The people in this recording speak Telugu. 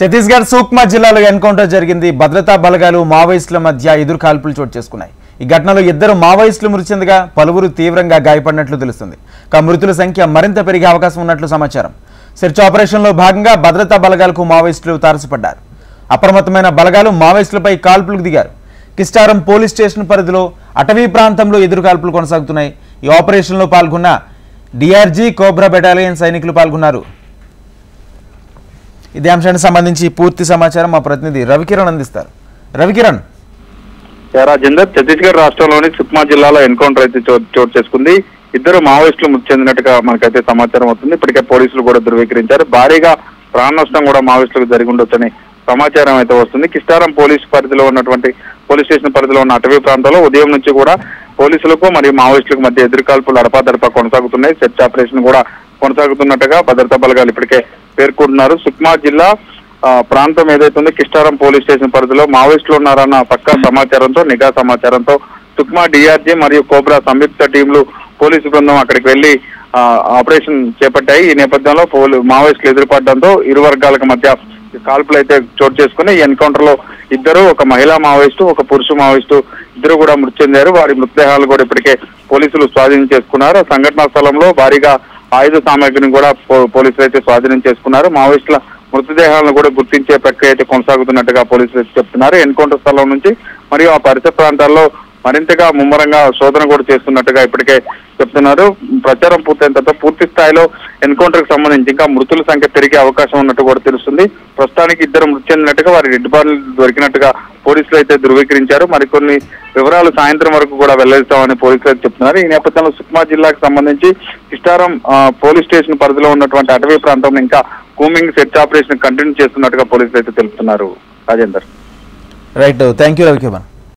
ఛత్తీస్గఢ్ సూక్మా జిల్లాలో ఎన్కౌంటర్ జరిగింది. భద్రతా బలగాలు మావోయిస్టుల మధ్య ఎదురు కాల్పులు చోటు చేసుకున్నాయి. ఈ ఘటనలో 2 మావోయిస్టులు మృతి చెందగా పలువురు తీవ్రంగా గాయపడినట్లు తెలుస్తుంది. మృతుల సంఖ్య మరింత పెరిగే అవకాశం ఉన్నట్లు సమాచారం. సెర్చ్ ఆపరేషన్లో భాగంగా భద్రతా బలగాలకు మావోయిస్టులు తారసపడ్డారు. అప్రమత్తమైన బలగాలు మావోయిస్టులపై కాల్పులకు దిగారు. కిస్టారం పోలీస్ స్టేషన్ పరిధిలో అటవీ ప్రాంతంలో ఎదురు కాల్పులు కొనసాగుతున్నాయి. ఈ ఆపరేషన్లో పాల్గొన్న డిఆర్జీ కోబ్రా బెటాలియన్ సైనికులు పాల్గొన్నారు. ఇదే అంశానికి సంబంధించి పూర్తి సమాచారం మా ప్రతినిధి రవికిరణ్ అందిస్తారు. రవికిరణ్, రాజేందర్, ఛత్తీస్గఢ్ రాష్ట్రంలోని సుక్మా జిల్లాలో ఎన్కౌంటర్ అయితే చోటు చేసుకుంది. 2 మావోయిస్టులు మృతి చెందినట్టుగా మనకైతే సమాచారం అవుతుంది. ఇప్పటికే పోలీసులు కూడా ధృవీకరించారు. భారీగా ప్రాణ నష్టం కూడా మావోయిస్టులకు జరిగి ఉండొచ్చని సమాచారం అయితే వస్తుంది. కిస్టారం పోలీస్ స్టేషన్ పరిధిలో ఉన్న అటవీ ప్రాంతంలో ఉదయం నుంచి కూడా పోలీసులకు మరియు మావోయిస్టులకు మధ్య ఎదురుకాల్పులు అడపాదడపా కొనసాగుతున్నాయి. సెర్చ్ ఆపరేషన్ కూడా కొనసాగుతున్నట్టుగా భద్రతా బలగాలు ఇప్పటికే పేర్కొంటున్నారు. సుక్మా జిల్లా ప్రాంతం ఏదైతే ఉందో కిస్టారం పోలీస్ స్టేషన్ పరిధిలో మావోయిస్టులు ఉన్నారన్న పక్కా సమాచారంతో, నిఘా సమాచారంతో సుక్మా డిఆర్జీ మరియు కోబ్రా సంయుక్త టీంలు పోలీసు బృందం అక్కడికి వెళ్లి ఆపరేషన్ చేపట్టాయి. ఈ నేపథ్యంలో మావోయిస్టులు ఎదురుపడడంతో ఇరు వర్గాలకు మధ్య కాల్పులు అయితే చోటు చేసుకుని ఈ ఎన్కౌంటర్ లో 2, ఒక మహిళా మావోయిస్టు, ఒక పురుష మావోయిస్టు ఇద్దరు కూడా మృతి చెందారు. వారి మృతదేహాలు కూడా ఇప్పటికే పోలీసులు స్వాధీనం చేసుకున్నారు. సంఘటనా స్థలంలో భారీగా ఆయుధ సామాగ్రిని కూడా పోలీసులు అయితే స్వాధీనం చేసుకున్నారు. మావోయిస్టుల మృతదేహాలను కూడా గుర్తించే ప్రక్రియ అయితే కొనసాగుతున్నట్టుగా పోలీసులు అయితే చెప్తున్నారు. ఎన్కౌంటర్ స్థలం నుంచి మరియు ఆ పరిసర ప్రాంతాల్లో మరింతగా ముమ్మరంగా శోధన కూడా చేస్తున్నట్టుగా ఇప్పటికే చెప్తున్నారు. ప్రచారం పూర్తయిన తర్వాత పూర్తి స్థాయిలో ఎన్కౌంటర్ కి సంబంధించి ఇంకా మృతుల సంఖ్య పెరిగే అవకాశం ఉన్నట్టు కూడా తెలుస్తుంది. ప్రస్తుతానికి 2 మృతి చెందినట్టుగా, వారి డెడ్ బాడీలు దొరికినట్టుగా పోలీసులు అయితే ధృవీకరించారు. మరికొన్ని వివరాలు సాయంత్రం వరకు కూడా వెల్లడిస్తామని పోలీసులు అయితే చెప్తున్నారు. ఈ నేపథ్యంలో సుక్మా జిల్లాకు సంబంధించి కిస్టారం పోలీస్ స్టేషన్ పరిధిలో ఉన్నటువంటి అటవీ ప్రాంతంలో ఇంకా కూమింగ్ సెర్చ్ ఆపరేషన్ కంటిన్యూ చేస్తున్నట్టుగా పోలీసులు అయితే తెలుపుతున్నారు. Rajender, right, thank you Ravikiran.